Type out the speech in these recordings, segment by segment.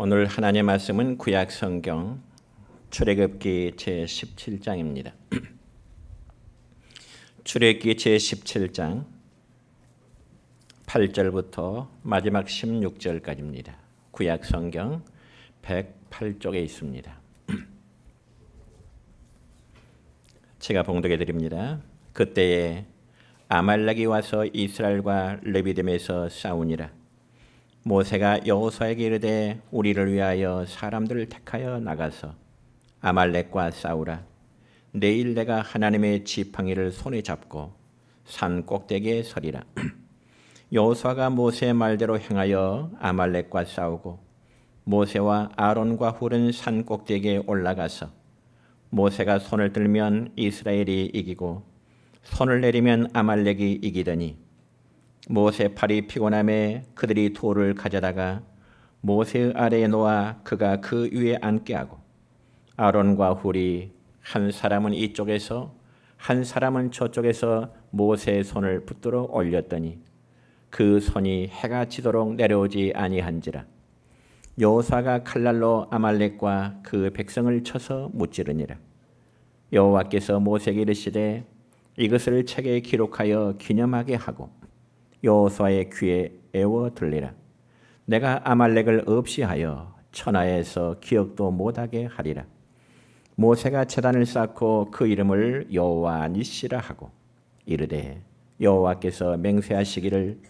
오늘 하나님의 말씀은 구약 성경 출애굽기 제17장입니다. 출애굽기 제17장 8절부터 마지막 16절까지입니다. 구약 성경 108쪽에 있습니다. 제가 봉독해 드립니다. 그때에 아말렉이 와서 이스라엘과 르비딤에서 싸우니라. 모세가 여호수아에게 이르되 우리를 위하여 사람들을 택하여 나가서 아말렉과 싸우라. 내일 내가 하나님의 지팡이를 손에 잡고 산 꼭대기에 서리라. 여호수아가 모세의 말대로 행하여 아말렉과 싸우고 모세와 아론과 훌은 산 꼭대기에 올라가서 모세가 손을 들면 이스라엘이 이기고 손을 내리면 아말렉이 이기더니 모세 팔이 피곤함에 그들이 돌을 가져다가 모세의 아래에 놓아 그가 그 위에 앉게 하고 아론과 훌이 한 사람은 이쪽에서 한 사람은 저쪽에서 모세의 손을 붙들어 올렸더니 그 손이 해가 지도록 내려오지 아니한지라. 여호수아가 칼날로 아말렉과 그 백성을 쳐서 무찌르니라. 여호와께서 모세에게 이르시되 이것을 책에 기록하여 기념하게 하고 여호수아의 귀에 애워 들리라. 내가 아말렉을 없이 하여 천하에서 기억도 못하게 하리라. 모세가 제단을 쌓고 그 이름을 여호와 니시라 하고 이르되 여호와께서 맹세하시기를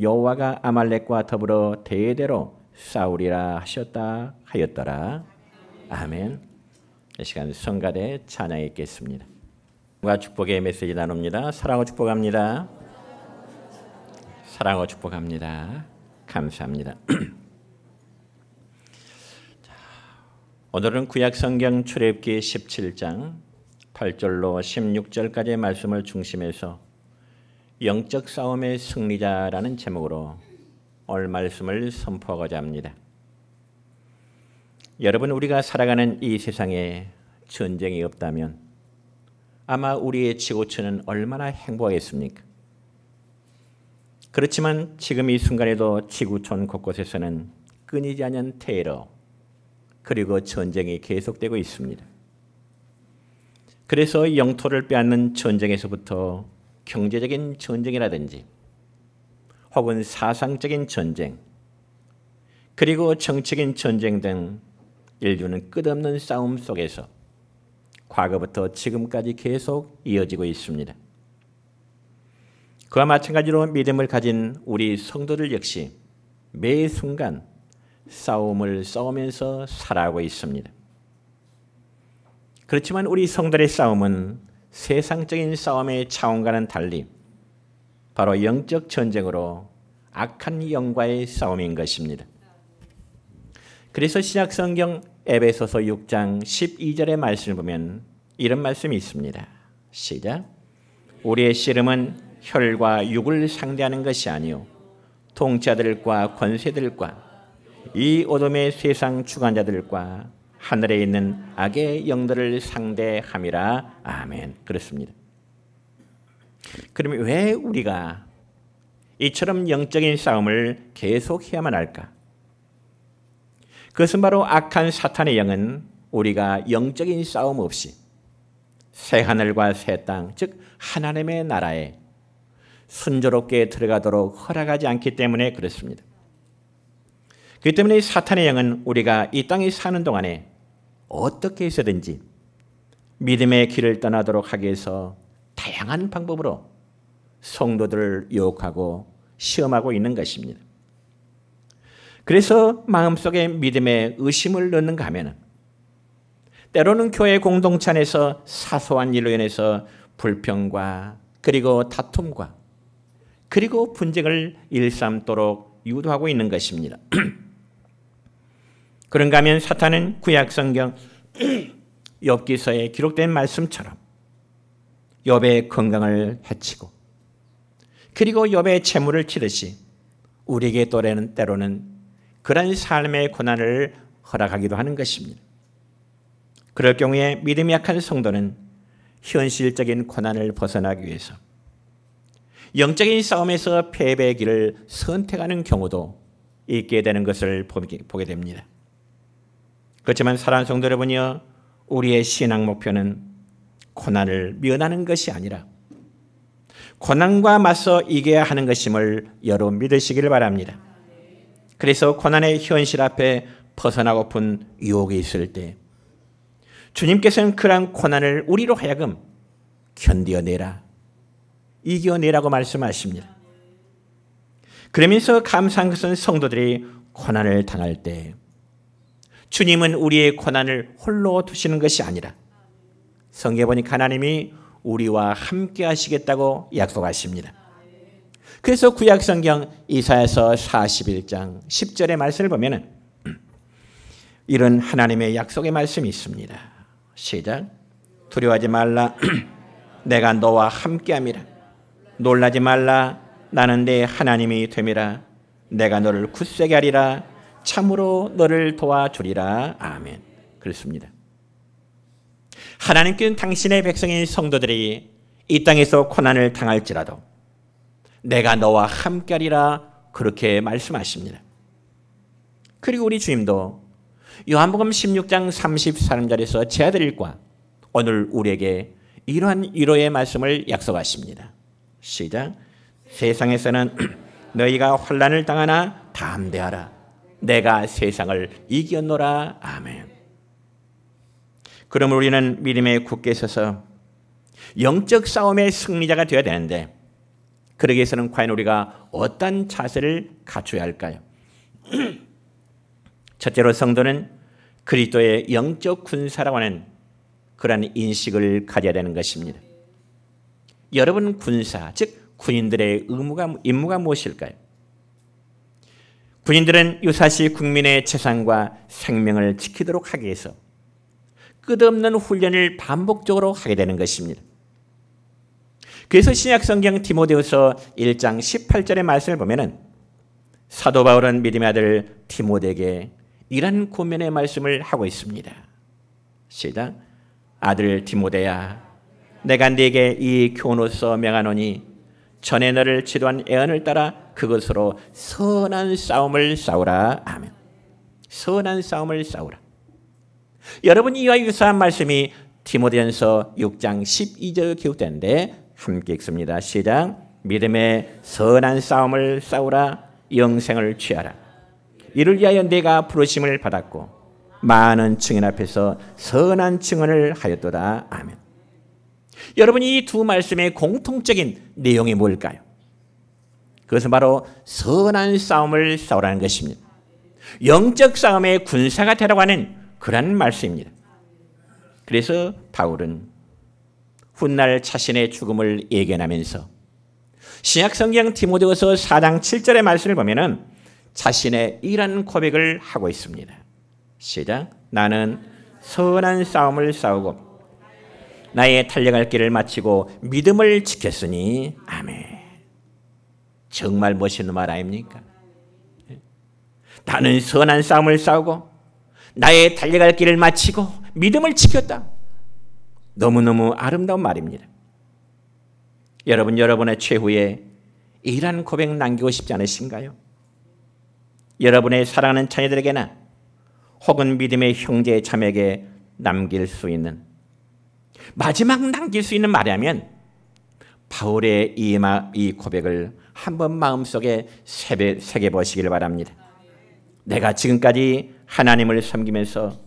여호와가 아말렉과 더불어 대대로 싸우리라 하셨다 하였더라. 아멘. 이 시간 성가대 찬양에 있겠습니다. 축복의 메시지 나눕니다. 사랑하고 축복합니다. 사랑하고 축복합니다. 감사합니다. 오늘은 구약 성경 출애굽기 17장 8절로 16절까지의 말씀을 중심해서 영적 싸움의 승리자라는 제목으로 오늘 말씀을 선포하고자 합니다. 여러분, 우리가 살아가는 이 세상에 전쟁이 없다면 아마 우리의 지구촌은 얼마나 행복하겠습니까? 그렇지만 지금 이 순간에도 지구촌 곳곳에서는 끊이지 않는 테러 그리고 전쟁이 계속되고 있습니다. 그래서 영토를 빼앗는 전쟁에서부터 경제적인 전쟁이라든지 혹은 사상적인 전쟁 그리고 정치적인 전쟁 등 인류는 끝없는 싸움 속에서 과거부터 지금까지 계속 이어지고 있습니다. 그와 마찬가지로 믿음을 가진 우리 성도들 역시 매 순간 싸움을 싸우면서 살아가고 있습니다. 그렇지만 우리 성도들의 싸움은 세상적인 싸움의 차원과는 달리 바로 영적 전쟁으로 악한 영과의 싸움인 것입니다. 그래서 신약 성경 에베소서 6장 12절의 말씀을 보면 이런 말씀이 있습니다. 시작. 우리의 씨름은 혈과 육을 상대하는 것이 아니요 통치자들과 권세들과 이 어둠의 세상 주관자들과 하늘에 있는 악의 영들을 상대함이라. 아멘. 그렇습니다. 그러면 왜 우리가 이처럼 영적인 싸움을 계속해야만 할까? 그것은 바로 악한 사탄의 영은 우리가 영적인 싸움 없이 새하늘과 새 땅, 즉 하나님의 나라에 순조롭게 들어가도록 허락하지 않기 때문에 그렇습니다. 그렇기 때문에 사탄의 영은 우리가 이 땅에 사는 동안에 어떻게 해서든지 믿음의 길을 떠나도록 하기 위해서 다양한 방법으로 성도들을 유혹하고 시험하고 있는 것입니다. 그래서 마음속에 믿음의 의심을 넣는가 하면 때로는 교회 공동체 안에서 사소한 일로 인해서 불평과 그리고 다툼과 그리고 분쟁을 일삼도록 유도하고 있는 것입니다. 그런가 하면 사탄은 구약 성경 욥기서에 기록된 말씀처럼 욥의 건강을 해치고 그리고 욥의 재물을 치듯이 우리에게 때로는 그런 삶의 고난을 허락하기도 하는 것입니다. 그럴 경우에 믿음이 약한 성도는 현실적인 고난을 벗어나기 위해서 영적인 싸움에서 패배의 길을 선택하는 경우도 있게 되는 것을 보게 됩니다. 그렇지만 사랑하는 성도 여러분이여, 우리의 신앙 목표는 고난을 면하는 것이 아니라 고난과 맞서 이겨야 하는 것임을 여러분 믿으시기를 바랍니다. 그래서 고난의 현실 앞에 벗어나고픈 유혹이 있을 때 주님께서는 그러한 고난을 우리로 하여금 견뎌내라, 이겨내라고 말씀하십니다. 그러면서 감사한 것은 성도들이 고난을 당할 때 주님은 우리의 고난을 홀로 두시는 것이 아니라 성경에 보니까 하나님이 우리와 함께 하시겠다고 약속하십니다. 그래서 구약성경 이사야서 41장 10절의 말씀을 보면 이런 하나님의 약속의 말씀이 있습니다. 시작. 두려워하지 말라. 내가 너와 함께함이라. 놀라지 말라. 나는 내 하나님이 됨이라. 내가 너를 굳세게 하리라. 참으로 너를 도와주리라. 아멘. 그렇습니다. 하나님께는 당신의 백성인 성도들이 이 땅에서 고난을 당할지라도 내가 너와 함께하리라 그렇게 말씀하십니다. 그리고 우리 주님도 요한복음 16장 33절에서 제 아들과 오늘 우리에게 이러한 위로의 말씀을 약속하십니다. 시작. 세상에서는 너희가 환난을 당하나 담대하라. 내가 세상을 이겼노라. 아멘. 그럼 우리는 믿음에 굳게 서서 영적 싸움의 승리자가 되어야 되는데 그러기 위해서는 과연 우리가 어떤 자세를 갖춰야 할까요? 첫째로 성도는 그리스도의 영적 군사라고 하는 그러한 인식을 가져야 되는 것입니다. 여러분 군사, 즉 군인들의 임무가 무엇일까요? 군인들은 유사시 국민의 재산과 생명을 지키도록 하기 위해서 끝없는 훈련을 반복적으로 하게 되는 것입니다. 그래서 신약성경 디모데후서 1장 18절의 말씀을 보면 사도 바울은 믿음의 아들 디모데에게 이런 권면의 말씀을 하고 있습니다. 시작. 아들 디모데야, 내가 네게 이 교훈으로서 명하노니 전에 너를 지도한 애언을 따라 그것으로 선한 싸움을 싸우라. 아멘. 선한 싸움을 싸우라. 여러분, 이와 유사한 말씀이 디모데전서 6장 12절 기록되는데 함께 읽습니다. 시작. 믿음의 선한 싸움을 싸우라. 영생을 취하라. 이를 위하여 내가 부르심을 받았고 많은 증인 앞에서 선한 증언을 하였도다. 아멘. 여러분, 이 두 말씀의 공통적인 내용이 뭘까요? 그것은 바로 선한 싸움을 싸우라는 것입니다. 영적 싸움의 군사가 되라고 하는 그런 말씀입니다. 그래서 바울은 훗날 자신의 죽음을 예견하면서 신약성경 디모데후서 4장 7절의 말씀을 보면 자신의 이런 고백을 하고 있습니다. 시작. 나는 선한 싸움을 싸우고 나의 달려갈 길을 마치고 믿음을 지켰으니. 아멘. 정말 멋있는 말 아닙니까? 나는 선한 싸움을 싸우고 나의 달려갈 길을 마치고 믿음을 지켰다. 너무너무 아름다운 말입니다. 여러분, 여러분의 최후에 이러한 고백 남기고 싶지 않으신가요? 여러분의 사랑하는 자녀들에게나 혹은 믿음의 형제 자매에게 남길 수 있는, 마지막 남길 수 있는 말이라면 바울의 이 고백을 한번 마음속에 새겨보시길 바랍니다. 내가 지금까지 하나님을 섬기면서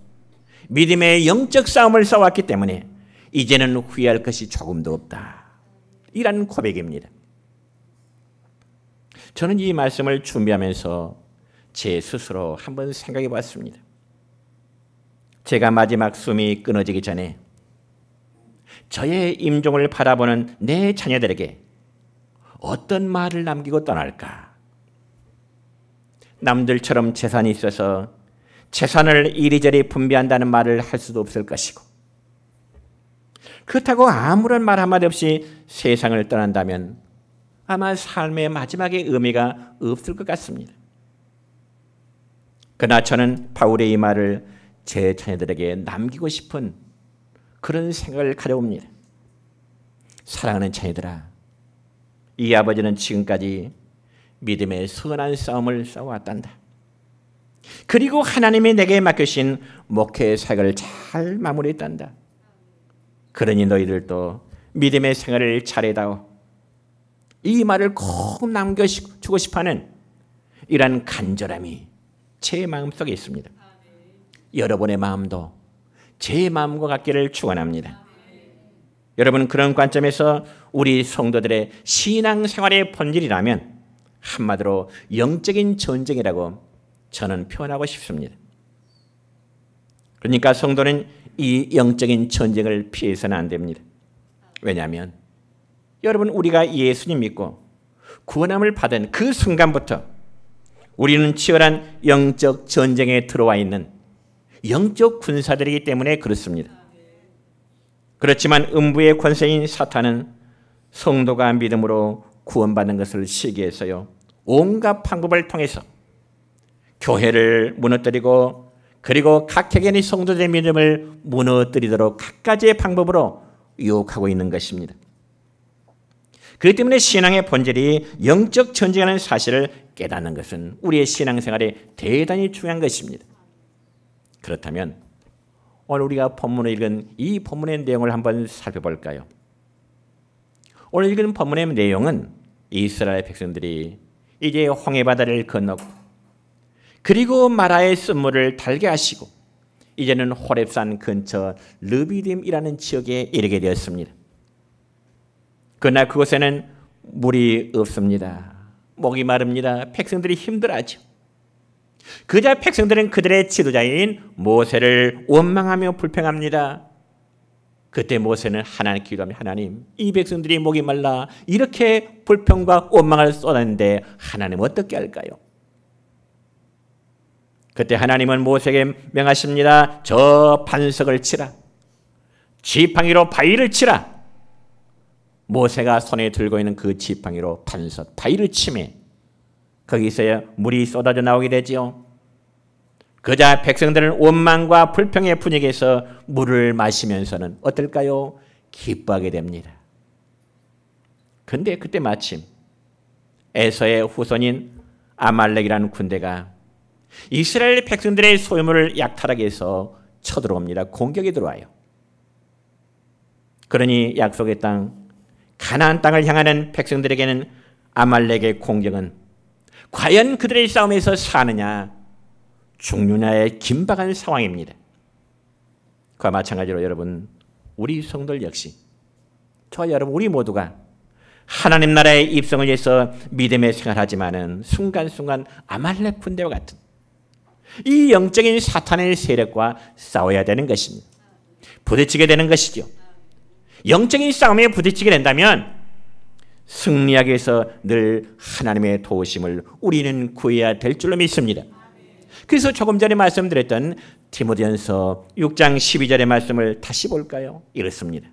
믿음의 영적 싸움을 싸웠기 때문에 이제는 후회할 것이 조금도 없다. 이란 고백입니다. 저는 이 말씀을 준비하면서 제 스스로 한번 생각해 봤습니다. 제가 마지막 숨이 끊어지기 전에 저의 임종을 바라보는 내 자녀들에게 어떤 말을 남기고 떠날까? 남들처럼 재산이 있어서 재산을 이리저리 분배한다는 말을 할 수도 없을 것이고, 그렇다고 아무런 말 한마디 없이 세상을 떠난다면 아마 삶의 마지막에 의미가 없을 것 같습니다. 그러나 저는 바울의 이 말을 제 자녀들에게 남기고 싶은 그런 생각을 가져옵니다. 사랑하는 자녀들아, 이 아버지는 지금까지 믿음의 선한 싸움을 싸워왔단다. 그리고 하나님이 내게 맡기신 목회 사역을 잘 마무리했단다. 그러니 너희들도 믿음의 생활을 잘해다오. 이 말을 꼭 남겨주고 싶어하는 이러한 간절함이 제 마음속에 있습니다. 여러분의 마음도 제 마음과 같기를 축원합니다. 여러분, 그런 관점에서 우리 성도들의 신앙생활의 본질이라면 한마디로 영적인 전쟁이라고 저는 표현하고 싶습니다. 그러니까 성도는 이 영적인 전쟁을 피해서는 안 됩니다. 왜냐하면 여러분, 우리가 예수님 믿고 구원함을 받은 그 순간부터 우리는 치열한 영적 전쟁에 들어와 있는 영적 군사들이기 때문에 그렇습니다. 그렇지만 음부의 권세인 사탄은 성도가 믿음으로 구원받는 것을 시기해서요, 온갖 방법을 통해서 교회를 무너뜨리고 그리고 각회견이 성도들의 믿음을 무너뜨리도록 갖가지의 방법으로 유혹하고 있는 것입니다. 그렇기 때문에 신앙의 본질이 영적 전쟁이라는 사실을 깨닫는 것은 우리의 신앙생활에 대단히 중요한 것입니다. 그렇다면 오늘 우리가 본문을 읽은 이 본문의 내용을 한번 살펴볼까요? 오늘 읽은 본문의 내용은 이스라엘 백성들이 이제 홍해바다를 건너고 그리고 마라의 쓴물을 달게 하시고 이제는 호렙산 근처 르비딤이라는 지역에 이르게 되었습니다. 그러나 그곳에는 물이 없습니다. 목이 마릅니다. 백성들이 힘들어하죠. 그자 백성들은 그들의 지도자인 모세를 원망하며 불평합니다. 그때 모세는 하나님께 기도합니다. 하나님, 이 백성들이 목이 말라 이렇게 불평과 원망을 쏟았는데 하나님 어떻게 할까요? 그때 하나님은 모세에게 명하십니다. 저 반석을 치라. 지팡이로 바위를 치라. 모세가 손에 들고 있는 그 지팡이로 반석, 바위를 치매 거기서 물이 쏟아져 나오게 되지요. 그자 백성들은 원망과 불평의 분위기에서 물을 마시면서는 어떨까요? 기뻐하게 됩니다. 그런데 그때 마침 에서의 후손인 아말렉이라는 군대가 이스라엘 백성들의 소유물을 약탈하기 위해서 쳐들어옵니다. 공격이 들어와요. 그러니 약속의 땅 가나안 땅을 향하는 백성들에게는 아말렉의 공격은 과연 그들의 싸움에서 사느냐 죽느냐의 긴박한 상황입니다. 그와 마찬가지로 여러분, 우리 성도들 역시 저와 여러분 우리 모두가 하나님 나라의 입성을 위해서 믿음의 생활하지만은 순간순간 아말렉 군대와 같은 이 영적인 사탄의 세력과 싸워야 되는 것입니다. 부딪히게 되는 것이죠. 영적인 싸움에 부딪히게 된다면 승리하기 위해서 늘 하나님의 도우심을 우리는 구해야 될 줄로 믿습니다. 그래서 조금 전에 말씀드렸던 디모데전서 6장 12절의 말씀을 다시 볼까요? 이렇습니다.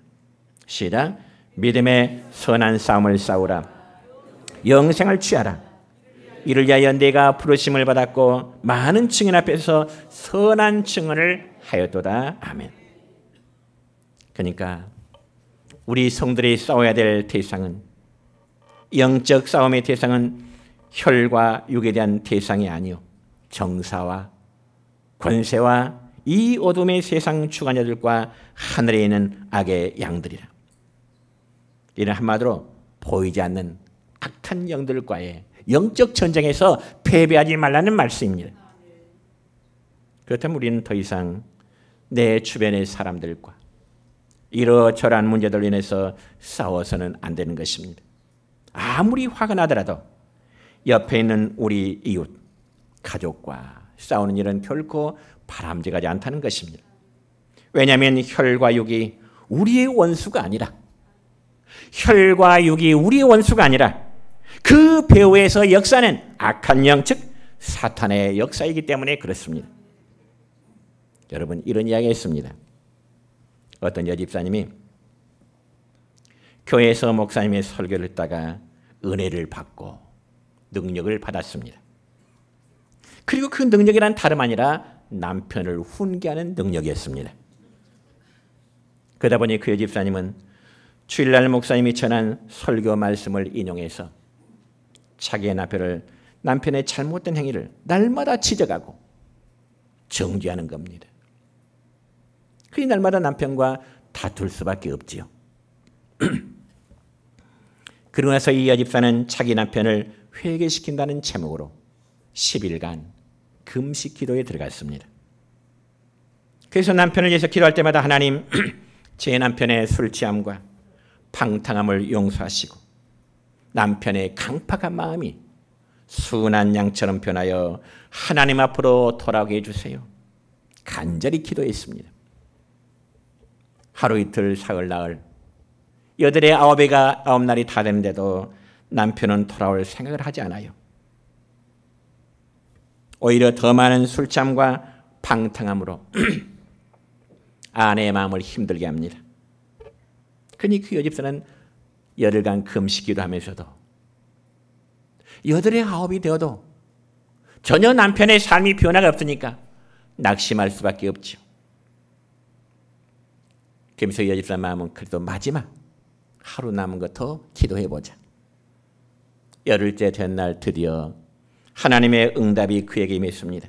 시작. 믿음의 선한 싸움을 싸우라. 영생을 취하라. 이를 위하여 내가 부르심을 받았고 많은 증인 앞에서 선한 증언을 하였도다. 아멘. 그러니까 우리 성들이 싸워야 될 대상은, 영적 싸움의 대상은 혈과 육에 대한 대상이 아니요 정사와 권세와 이 어둠의 세상 주관자들과 하늘에 있는 악의 양들이라. 이는 한마디로 보이지 않는 악한 영들과의 영적 전쟁에서 패배하지 말라는 말씀입니다. 그렇다면 우리는 더 이상 내 주변의 사람들과 이러저러한 문제들로 인해서 싸워서는 안 되는 것입니다. 아무리 화가 나더라도 옆에 있는 우리 이웃, 가족과 싸우는 일은 결코 바람직하지 않다는 것입니다. 왜냐하면 혈과 육이 우리의 원수가 아니라, 혈과 육이 우리의 원수가 아니라 그 배후에서 역사는 악한 영, 즉 사탄의 역사이기 때문에 그렇습니다. 여러분, 이런 이야기가 있습니다. 어떤 여집사님이 교회에서 목사님의 설교를 듣다가 은혜를 받고 능력을 받았습니다. 그리고 그 능력이란 다름 아니라 남편을 훈계하는 능력이었습니다. 그러다 보니 그 여집사님은 주일날 목사님이 전한 설교 말씀을 인용해서 자기의 남편의 잘못된 행위를 날마다 지적하고 정죄하는 겁니다. 그 날마다 남편과 다툴 수밖에 없지요. 그러고 나서 이 여집사는 자기 남편을 회개시킨다는 제목으로 10일간 금식 기도에 들어갔습니다. 그래서 남편을 위해서 기도할 때마다 하나님, 제 남편의 술 취함과 방탕함을 용서하시고 남편의 강팍한 마음이 순한 양처럼 변하여 하나님 앞으로 돌아오게 해주세요. 간절히 기도했습니다. 하루 이틀 사흘 나흘 여덟에 아홉 날이 다 됐는데도 남편은 돌아올 생각을 하지 않아요. 오히려 더 많은 술잠과 방탕함으로 아내의 마음을 힘들게 합니다. 그러니 그 여집사는 열흘간 금식기도 하면서도 여덟에 아홉이 되어도 전혀 남편의 삶이 변화가 없으니까 낙심할 수밖에 없죠. 그러면서 여집사 마음은 그래도 마지막 하루 남은 거 더 기도해보자. 열흘째 된 날 드디어 하나님의 응답이 그에게 임했습니다.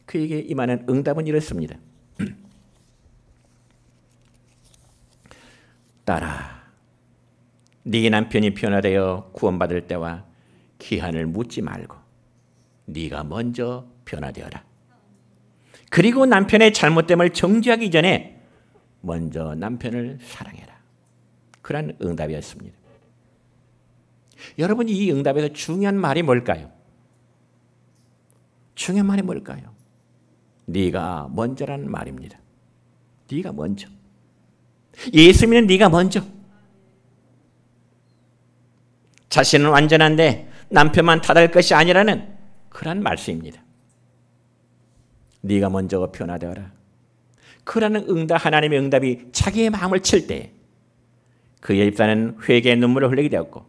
그에게 임하는 응답은 이렇습니다. 딸아, 네 남편이 변화되어 구원받을 때와 기한을 묻지 말고 네가 먼저 변화되어라. 그리고 남편의 잘못됨을 정죄하기 전에 먼저 남편을 사랑해라. 그런 응답이었습니다. 여러분, 이 응답에서 중요한 말이 뭘까요? 중요한 말이 뭘까요? 네가 먼저라는 말입니다. 네가 먼저. 예수 믿는 네가 먼저. 자신은 완전한데 남편만 탓할 것이 아니라는 그런 말씀입니다. 네가 먼저 변화되어라. 그러는 응답, 하나님의 응답이 자기의 마음을 칠 때 그 여집사는 회개의 눈물을 흘리게 되었고,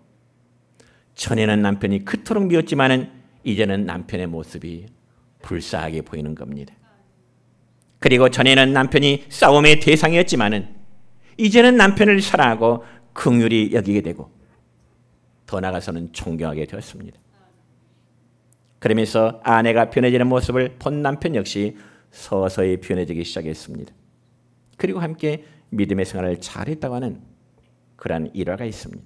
전에는 남편이 그토록 미웠지만은 이제는 남편의 모습이 불쌍하게 보이는 겁니다. 그리고 전에는 남편이 싸움의 대상이었지만은 이제는 남편을 사랑하고 긍휼히 여기게 되고 더 나아가서는 존경하게 되었습니다. 그러면서 아내가 변해지는 모습을 본 남편 역시 서서히 변해지기 시작했습니다. 그리고 함께 믿음의 생활을 잘했다고 하는 그러한 일화가 있습니다.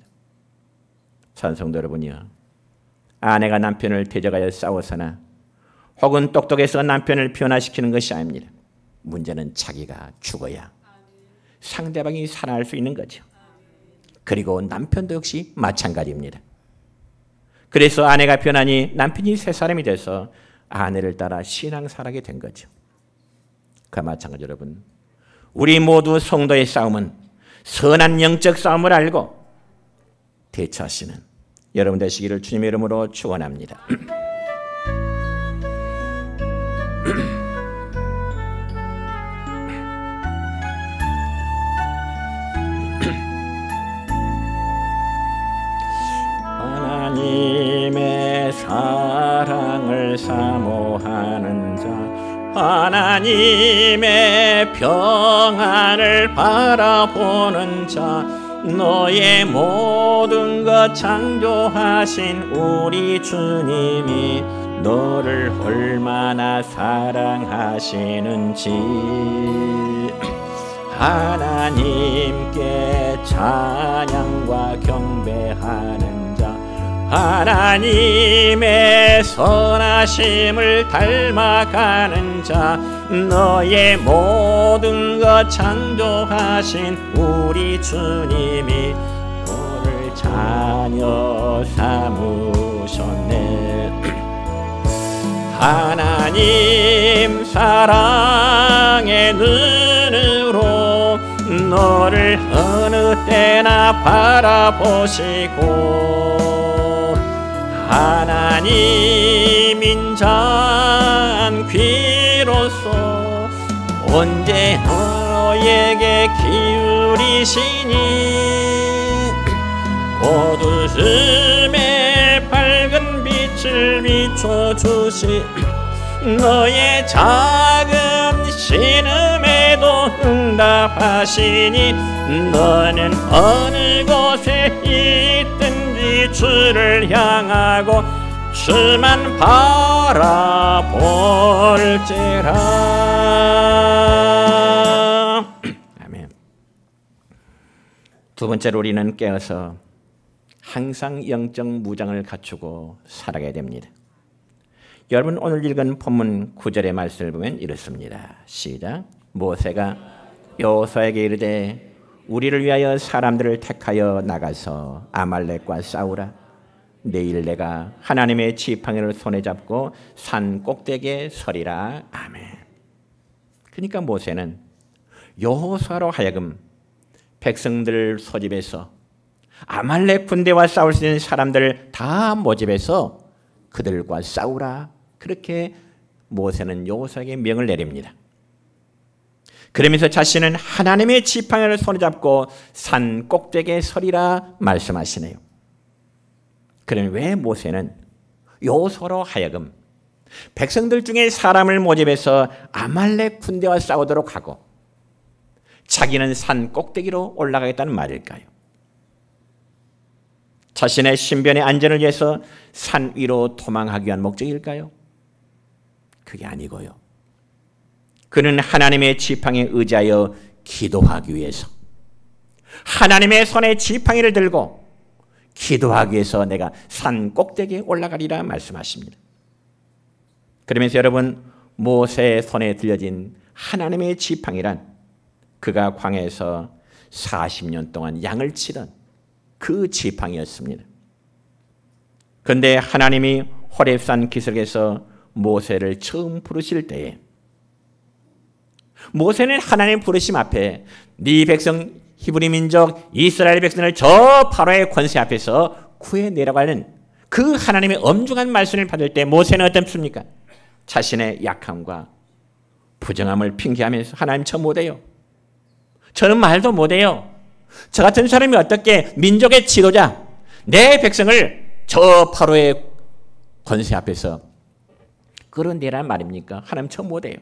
찬송도 여러분이요, 아내가 남편을 대적하여 싸워서나 혹은 똑똑해서 남편을 변화시키는 것이 아닙니다. 문제는 자기가 죽어야 상대방이 살아날 수 있는 거죠. 그리고 남편도 역시 마찬가지입니다. 그래서 아내가 변하니 남편이 새 사람이 돼서 아내를 따라 신앙살아게 된 거죠. 그와 마찬가지 여러분, 우리 모두 성도의 싸움은 선한 영적 싸움을 알고 대처하시는 여러분 되시기를 주님의 이름으로 축원합니다. 하나님의 사랑을 사모하는 자, 하나님의 평안을 바라보는 자, 너의 모든 것 창조하신 우리 주님이 너를 얼마나 사랑하시는지 하나님께 찬양과 경배하는 자, 하나님의 선하심을 닮아가는 자, 너의 모든 것 창조하신 우리 주님이 너를 자녀 삼으셨네. 하나님 사랑의 눈으로 너를 어느 때나 바라보시고 하나님 인자한 귀로서 언제 너에게 기울이시니 어두움에 밝은 빛을 비춰주시 너의 작은 신음에도 응답하시니 너는 어느 곳에 있든지 주를 향하고 주만 바라볼지라. 아멘. 두 번째로 우리는 깨어서 항상 영적 무장을 갖추고 살아가야 됩니다. 여러분 오늘 읽은 본문 9절의 말씀을 보면 이렇습니다. 시작. 모세가 여호수아에게 이르되 우리를 위하여 사람들을 택하여 나가서 아말렉과 싸우라. 내일 내가 하나님의 지팡이를 손에 잡고 산 꼭대기에 서리라. 아멘. 그러니까 모세는 여호수아로 하여금 백성들 소집해서 아말렉 군대와 싸울 수 있는 사람들을 다 모집해서 그들과 싸우라. 그렇게 모세는 여호수아에게 명을 내립니다. 그러면서 자신은 하나님의 지팡이를 손에 잡고 산 꼭대기에 서리라 말씀하시네요. 그러면 왜 모세는 여호수아로 하여금 백성들 중에 사람을 모집해서 아말렉 군대와 싸우도록 하고 자기는 산 꼭대기로 올라가겠다는 말일까요? 자신의 신변의 안전을 위해서 산 위로 도망하기 위한 목적일까요? 그게 아니고요. 그는 하나님의 지팡이에 의지하여 기도하기 위해서 하나님의 손에 지팡이를 들고 기도하기 위해서 내가 산 꼭대기에 올라가리라 말씀하십니다. 그러면서 여러분 모세의 손에 들려진 하나님의 지팡이란 그가 광야에서 40년 동안 양을 치던 그 지팡이였습니다. 그런데 하나님이 호렙산 기슭에서 모세를 처음 부르실 때에 모세는 하나님 부르심 앞에 네 백성 히브리 민족 이스라엘 백성을 저 바로의 권세 앞에서 구해내라고 하는 그 하나님의 엄중한 말씀을 받을 때 모세는 어떻습니까? 자신의 약함과 부정함을 핑계하면서 하나님 저 못해요. 저는 말도 못해요. 저 같은 사람이 어떻게 민족의 지도자 내 백성을 저 바로의 권세 앞에서 끌어내란 말입니까? 하나님 저 못해요.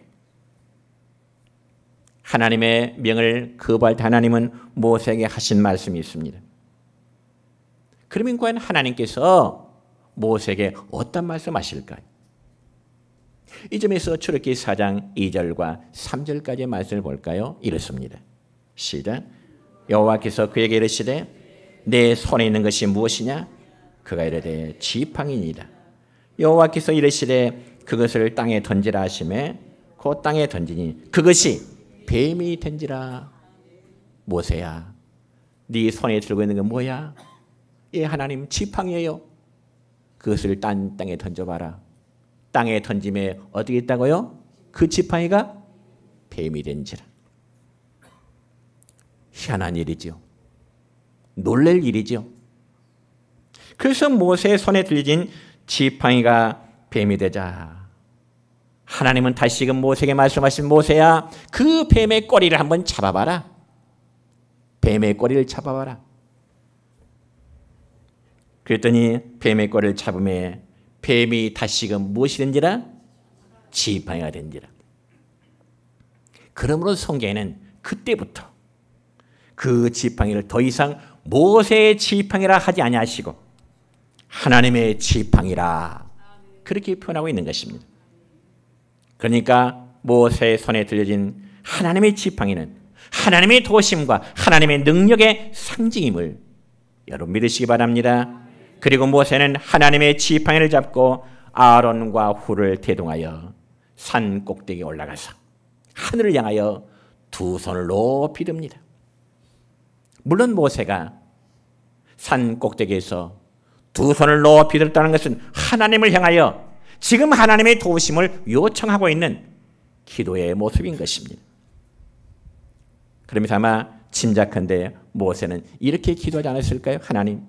하나님의 명을 거부할 때 하나님은 모세에게 하신 말씀이 있습니다. 그러면 과연 하나님께서 모세에게 어떤 말씀하실까요? 이 점에서 출애굽기 4장 2절과 3절까지의 말씀을 볼까요? 이렇습니다. 시작. 여호와께서 그에게 이르시되 내 손에 있는 것이 무엇이냐? 그가 이르되 지팡이니이다. 여호와께서 이르시되 그것을 땅에 던지라 하시매 그 땅에 던지니 그것이 뱀이 된지라. 모세야, 네 손에 들고 있는 건 뭐야? 예, 하나님 지팡이에요. 그것을 땅에 던져봐라. 땅에 던짐에 어떻게 있다고요? 그 지팡이가 뱀이 된지라. 희한한 일이죠. 놀랄 일이죠. 그래서 모세의 손에 들려진 지팡이가 뱀이 되자 하나님은 다시금 모세에게 말씀하신 모세야 그 뱀의 꼬리를 한번 잡아봐라. 뱀의 꼬리를 잡아봐라. 그랬더니 뱀의 꼬리를 잡음에 뱀이 다시금 무엇이 된지라? 지팡이가 된지라. 그러므로 성경에는 그때부터 그 지팡이를 더 이상 모세의 지팡이라 하지 아니하시고 하나님의 지팡이라 그렇게 표현하고 있는 것입니다. 그러니까 모세의 손에 들려진 하나님의 지팡이는 하나님의 도심과 하나님의 능력의 상징임을 여러분 믿으시기 바랍니다. 그리고 모세는 하나님의 지팡이를 잡고 아론과 훌을 대동하여 산 꼭대기에 올라가서 하늘을 향하여 두 손을 높이 듭니다. 물론 모세가 산 꼭대기에서 두 손을 높이 들었다는 것은 하나님을 향하여 지금 하나님의 도우심을 요청하고 있는 기도의 모습인 것입니다. 그러면서 아마 짐작컨대 모세는 이렇게 기도하지 않았을까요? 하나님,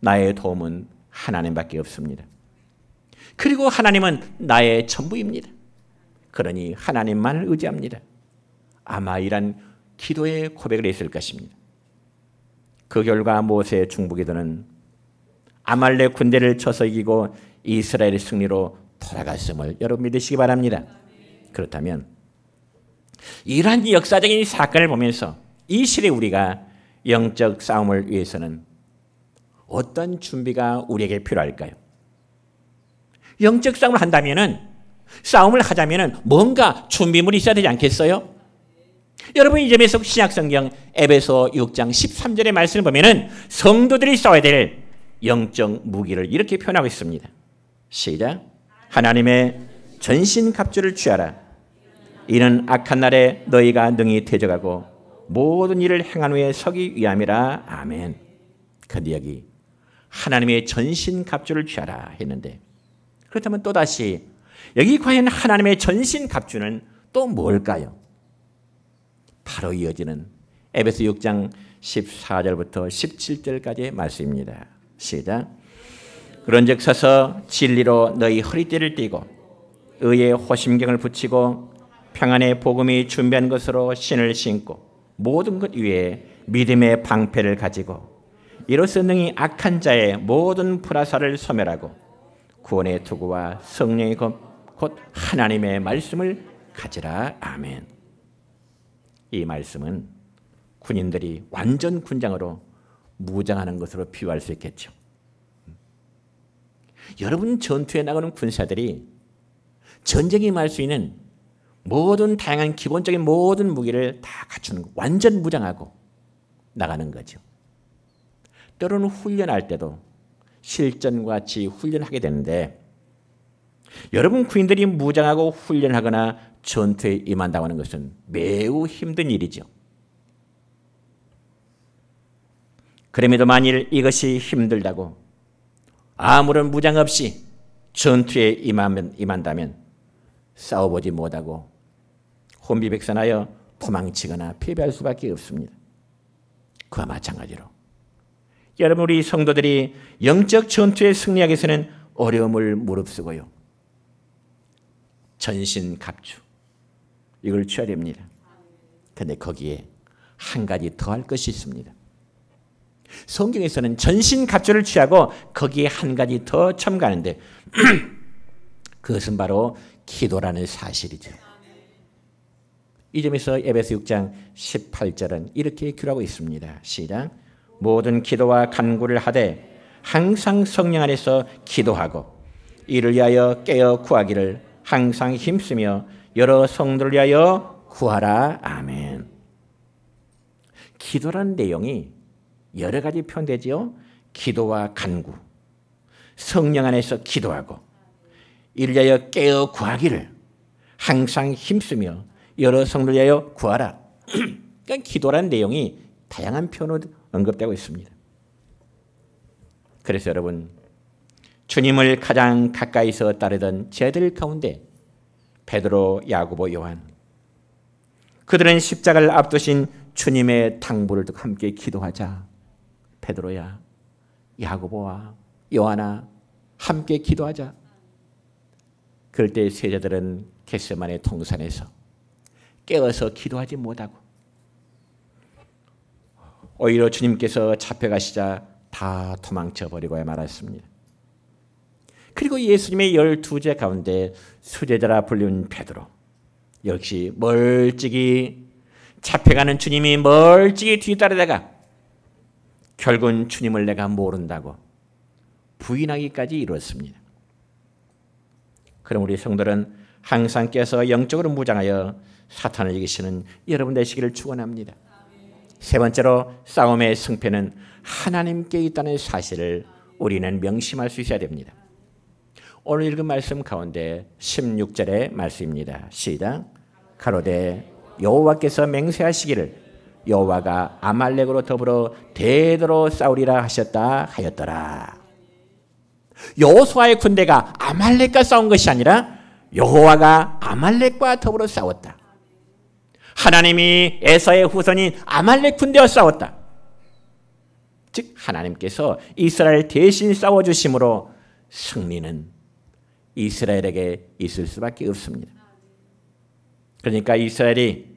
나의 도움은 하나님밖에 없습니다. 그리고 하나님은 나의 전부입니다. 그러니 하나님만을 의지합니다. 아마 이런 기도의 고백을 했을 것입니다. 그 결과 모세의 중보기도는 아말렉 군대를 쳐서 이기고 이스라엘의 승리로 돌아갔음을 여러분 믿으시기 바랍니다. 그렇다면 이러한 역사적인 사건을 보면서 이 시대 우리가 영적 싸움을 위해서는 어떤 준비가 우리에게 필요할까요? 영적 싸움을 한다면은, 싸움을 하자면은 뭔가 준비물이 있어야 되지 않겠어요? 여러분, 이 점에서 신약성경 에베소 6장 13절의 말씀을 보면은 성도들이 싸워야 될 영적 무기를 이렇게 표현하고 있습니다. 시작. 하나님의 전신갑주를 취하라. 이는 악한 날에 너희가 능히 대적하고 모든 일을 행한 후에 서기 위함이라. 아멘. 그런데 여기 하나님의 전신갑주를 취하라 했는데, 그렇다면 또다시 여기 과연 하나님의 전신갑주는 또 뭘까요? 바로 이어지는 에베소 6장 14절부터 17절까지의 말씀입니다. 시작. 그런즉 서서 진리로 너희 허리띠를 띠고 의의 호심경을 붙이고 평안의 복음이 준비한 것으로 신을 신고 모든 것 위에 믿음의 방패를 가지고 이로써 능히 악한 자의 모든 불화살을 소멸하고 구원의 투구와 성령의 곧 하나님의 말씀을 가지라. 아멘. 이 말씀은 군인들이 완전 군장으로 무장하는 것으로 비유할 수 있겠죠. 여러분, 전투에 나가는 군사들이 전쟁에 임할 수 있는 모든 다양한 기본적인 모든 무기를 다 갖추는 거, 완전 무장하고 나가는 거죠. 때로는 훈련할 때도 실전과 같이 훈련하게 되는데, 여러분, 군인들이 무장하고 훈련하거나 전투에 임한다고 하는 것은 매우 힘든 일이죠. 그럼에도 만일 이것이 힘들다고 아무런 무장 없이 전투에 임한다면 싸워보지 못하고 혼비백산하여 도망치거나 패배할 수밖에 없습니다. 그와 마찬가지로 여러분, 우리 성도들이 영적 전투에 승리하기 위해서는 어려움을 무릅쓰고요, 전신갑주 이걸 취해야 됩니다. 그런데 거기에 한 가지 더 할 것이 있습니다. 성경에서는 전신갑주를 취하고 거기에 한 가지 더 첨가하는데 그것은 바로 기도라는 사실이죠. 이 점에서 에베소 6장 18절은 이렇게 기록하고 있습니다. 시작. 모든 기도와 간구를 하되 항상 성령 안에서 기도하고 이를 위하여 깨어 구하기를 항상 힘쓰며 여러 성도를 위하여 구하라. 아멘. 기도라는 내용이 여러 가지 표현되지요. 기도와 간구, 성령 안에서 기도하고 이를 위하여 깨어 구하기를 항상 힘쓰며 여러 성도를 위하여 구하라. 그러니까 기도라는 내용이 다양한 표현으로 언급되고 있습니다. 그래서 여러분, 주님을 가장 가까이서 따르던 제자들 가운데 베드로, 야고보, 요한, 그들은 십자가를 앞두신 주님의 당부를 듣고 함께 기도하자. 베드로야, 야고보와 요한아, 함께 기도하자. 그럴 때 세자들은 겟세마네 동산에서 깨어서 기도하지 못하고 오히려 주님께서 잡혀가시자 다 도망쳐버리고 말았습니다. 그리고 예수님의 12제 가운데 수제자라 불린 베드로 역시 멀찍이 잡혀가는 주님이 멀찍이 뒤따르다가 결국은 주님을 내가 모른다고 부인하기까지 이뤘습니다. 그럼 우리 성도는 항상 깨서 영적으로 무장하여 사탄을 이기시는 여러분 되시기를 축원합니다. 세 번째로 싸움의 승패는 하나님께 있다는 사실을 우리는 명심할 수 있어야 됩니다. 오늘 읽은 말씀 가운데 16절의 말씀입니다. 시작. 가로되 여호와께서 맹세하시기를 여호와가 아말렉으로 더불어 대대로 싸우리라 하셨다 하였더라. 여호수아의 군대가 아말렉과 싸운 것이 아니라 여호와가 아말렉과 더불어 싸웠다. 하나님이 에서의 후손인 아말렉 군대와 싸웠다. 즉 하나님께서 이스라엘 대신 싸워주심으로 승리는 이스라엘에게 있을 수밖에 없습니다. 그러니까 이스라엘이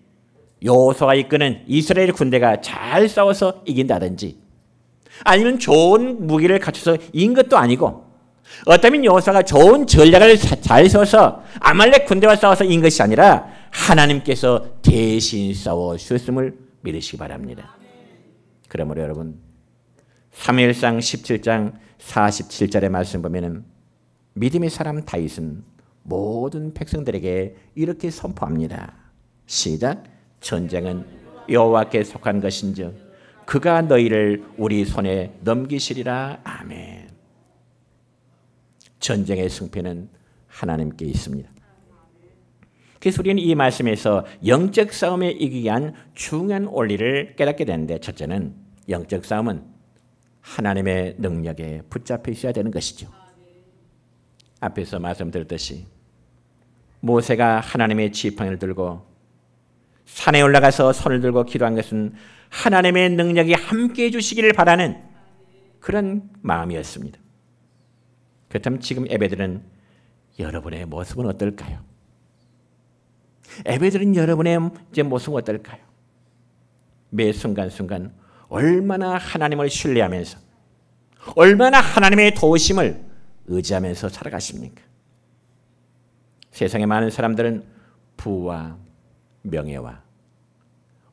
여호수아가 이끄는 이스라엘 군대가 잘 싸워서 이긴다든지 아니면 좋은 무기를 갖춰서 이긴 것도 아니고 어쩌면 여호수아가 좋은 전략을 잘 세워서 아말렉 군대와 싸워서 이긴 것이 아니라 하나님께서 대신 싸워주셨음을 믿으시기 바랍니다. 그러므로 여러분 사무엘상 17장 47절의 말씀 보면은 믿음의 사람 다윗은 모든 백성들에게 이렇게 선포합니다. 시작. 전쟁은 여호와께 속한 것인즉 그가 너희를 우리 손에 넘기시리라. 아멘. 전쟁의 승패는 하나님께 있습니다. 그래서 우리는 이 말씀에서 영적 싸움에 이기기 위한 중요한 원리를 깨닫게 되는데, 첫째는 영적 싸움은 하나님의 능력에 붙잡혀 있어야 되는 것이죠. 앞에서 말씀드렸듯이 모세가 하나님의 지팡이를 들고 산에 올라가서 손을 들고 기도한 것은 하나님의 능력이 함께해 주시기를 바라는 그런 마음이었습니다. 그렇다면 지금 예배드리는 여러분의 모습은 어떨까요? 예배드리는 여러분의 모습은 어떨까요? 매 순간순간 얼마나 하나님을 신뢰하면서 얼마나 하나님의 도우심을 의지하면서 살아가십니까? 세상에 많은 사람들은 부와 명예와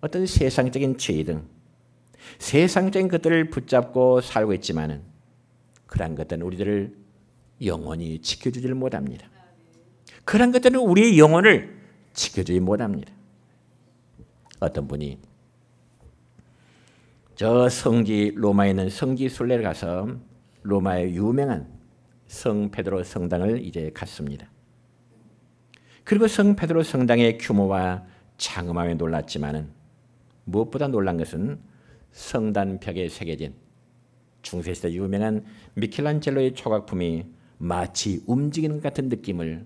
어떤 세상적인 지위 등 세상적인 것들을 붙잡고 살고 있지만은 그러한 것들은 우리들을 영원히 지켜주질 못합니다. 그러한 것들은 우리의 영혼을 지켜주지 못합니다. 어떤 분이 저 성지 로마에 있는 성지 순례를 가서 로마의 유명한 성 베드로 성당을 이제 갔습니다. 그리고 성 베드로 성당의 규모와 장엄함에 놀랐지만은 무엇보다 놀란 것은 성단 벽에 새겨진 중세시대 유명한 미켈란젤로의 조각품이 마치 움직이는 것 같은 느낌을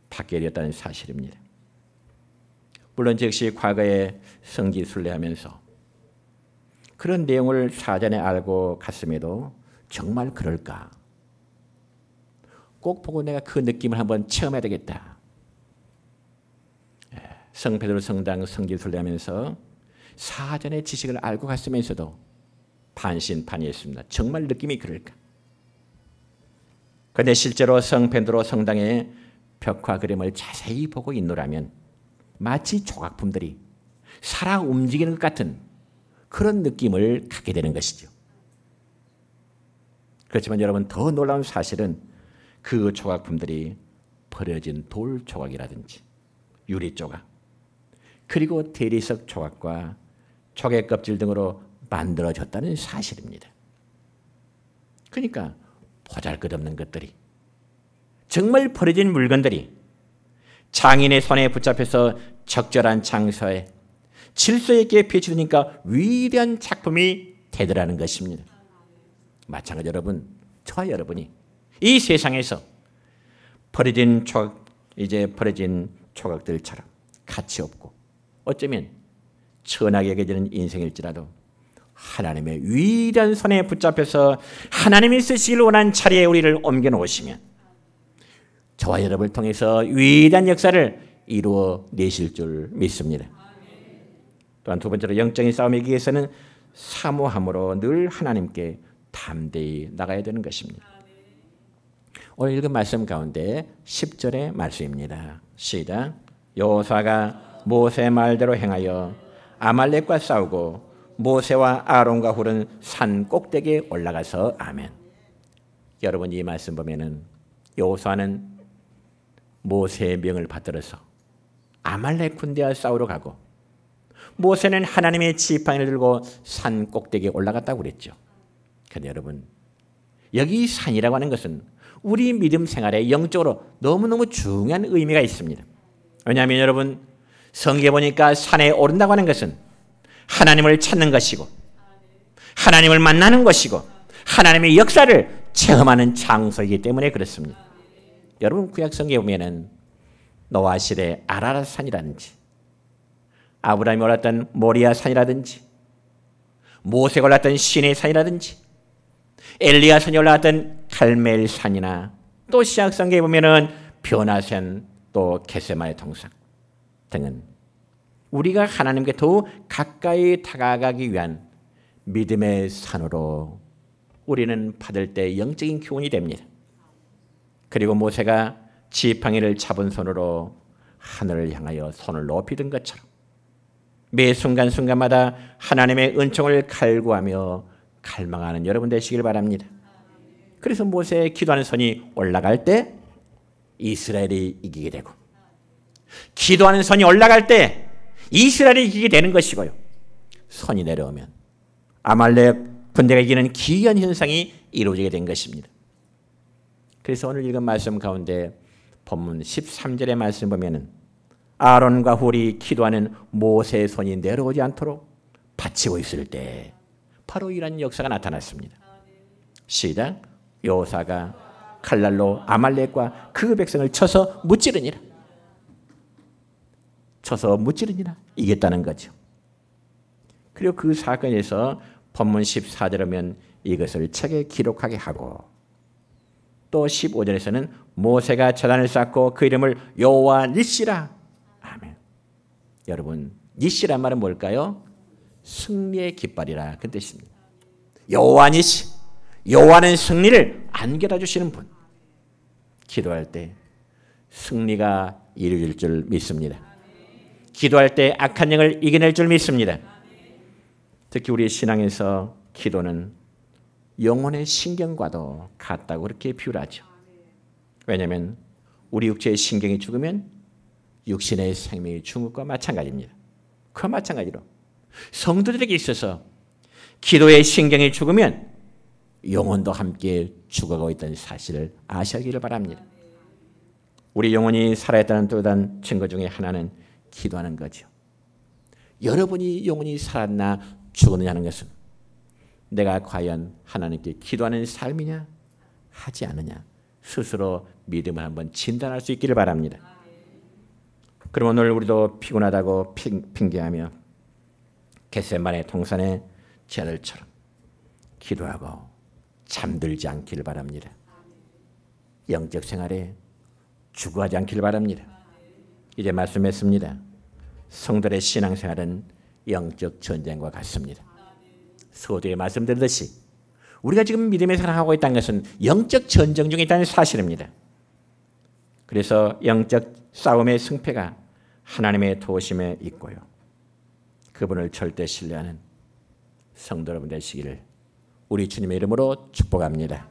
받게 되었다는 사실입니다. 물론 저 역시 과거에 성지 순례하면서 그런 내용을 사전에 알고 갔음에도 정말 그럴까? 꼭 보고 내가 그 느낌을 한번 체험해야 되겠다. 성 베드로 성당 성지 순례하면서 사전의 지식을 알고 갔으면서도 반신반의했습니다. 정말 느낌이 그럴까? 그런데 실제로 성 베드로 성당의 벽화 그림을 자세히 보고 있노라면 마치 조각품들이 살아 움직이는 것 같은 그런 느낌을 갖게 되는 것이죠. 그렇지만 여러분, 더 놀라운 사실은 그 조각품들이 버려진 돌 조각이라든지 유리 조각, 그리고 대리석 조각과 조개 껍질 등으로 만들어졌다는 사실입니다. 그러니까 보잘것없는 것들이, 정말 버려진 물건들이 장인의 손에 붙잡혀서 적절한 장소에 질서 있게 배치되니까 위대한 작품이 되더라는 것입니다. 마찬가지 여러분, 저와 여러분이 이 세상에서 버려진 조각들처럼 가치 없고 어쩌면 천하게 여겨지는 인생일지라도 하나님의 위대한 손에 붙잡혀서 하나님이 쓰시길 원한 자리에 우리를 옮겨놓으시면 저와 여러분을 통해서 위대한 역사를 이루어 내실 줄 믿습니다. 또한 두 번째로 영적인 싸움에 이기기 위해서는 사모함으로 늘 하나님께 담대히 나가야 되는 것입니다. 오늘 읽은 말씀 가운데 10절의 말씀입니다. 시작. 여호수아가 모세 말대로 행하여 아말렉과 싸우고 모세와 아론과 훌은 산 꼭대기에 올라가서 아멘. 여러분, 이 말씀 보면은 여호수아는 모세의 명을 받들어서 아말렉 군대와 싸우러 가고 모세는 하나님의 지팡이를 들고 산 꼭대기에 올라갔다고 그랬죠. 그런데 여러분, 여기 산이라고 하는 것은 우리 믿음 생활에 영적으로 너무너무 중요한 의미가 있습니다. 왜냐하면 여러분, 성경에 보니까 산에 오른다고 하는 것은 하나님을 찾는 것이고 하나님을 만나는 것이고 하나님의 역사를 체험하는 장소이기 때문에 그렇습니다. 여러분, 구약 성경에 보면은 노아 시대 아라랏 산이라든지 아브라함이 올랐던 모리아 산이라든지 모세가 올랐던 시내 산이라든지 엘리야 산이 올라갔던 갈멜 산이나 또 신약 성경에 보면은 변화산 또 겟세마네 동산 등은 우리가 하나님께 더욱 가까이 다가가기 위한 믿음의 산으로 우리는 받을 때 영적인 교훈이 됩니다. 그리고 모세가 지팡이를 잡은 손으로 하늘을 향하여 손을 높이 든 것처럼 매 순간순간마다 하나님의 은총을 갈구하며 갈망하는 여러분 되시길 바랍니다. 그래서 모세의 기도하는 손이 올라갈 때 이스라엘이 이기게 되고, 기도하는 선이 올라갈 때 이스라엘이 이기게 되는 것이고요. 선이 내려오면 아말렉 군대가 이기는 기이한 현상이 이루어지게 된 것입니다. 그래서 오늘 읽은 말씀 가운데 본문 13절의 말씀 보면은 아론과 훌이 기도하는 모세의 손이 내려오지 않도록 받치고 있을 때 바로 이런 역사가 나타났습니다. 시작. 여호사가 칼날로 아말렉과 그 백성을 쳐서 무찌르니라. 쳐서 무찌르니라. 이겼다는 거죠. 그리고 그 사건에서 본문 14절에 보면 이것을 책에 기록하게 하고, 또 15절에서는 모세가 제단을 쌓고 그 이름을 여호와 니시라. 아멘. 여러분, 니시란 말은 뭘까요? 승리의 깃발이라 그 뜻입니다. 여호와 니시, 여호와는 승리를 안겨다 주시는 분. 기도할 때 승리가 이루어질 줄 믿습니다. 기도할 때 악한 영을 이겨낼 줄 믿습니다. 특히 우리 신앙에서 기도는 영혼의 신경과도 같다고 그렇게 비유하죠. 왜냐하면 우리 육체의 신경이 죽으면 육신의 생명이 죽은 것과 마찬가지입니다. 그와 마찬가지로 성도들에게 있어서 기도의 신경이 죽으면 영혼도 함께 죽어가고 있다는 사실을 아시기를 바랍니다. 우리 영혼이 살아있다는 또 다른 증거 중에 하나는 기도하는 거죠. 여러분이 영혼이 살았나 죽었느냐는 것은 내가 과연 하나님께 기도하는 삶이냐 하지 않느냐 스스로 믿음을 한번 진단할 수 있기를 바랍니다. 그럼 오늘 우리도 피곤하다고 핑계하며 겟세마네 동산의 제자들처럼 기도하고 잠들지 않기를 바랍니다. 영적 생활에 죽어가지 않기를 바랍니다. 이제 말씀했습니다. 성도의 신앙생활은 영적 전쟁과 같습니다. 서두에 말씀드렸듯이 우리가 지금 믿음의 생활하고 있다는 것은 영적 전쟁 중에 있다는 사실입니다. 그래서 영적 싸움의 승패가 하나님의 도우심에 있고요. 그분을 절대 신뢰하는 성도 여러분 되시기를 우리 주님의 이름으로 축복합니다.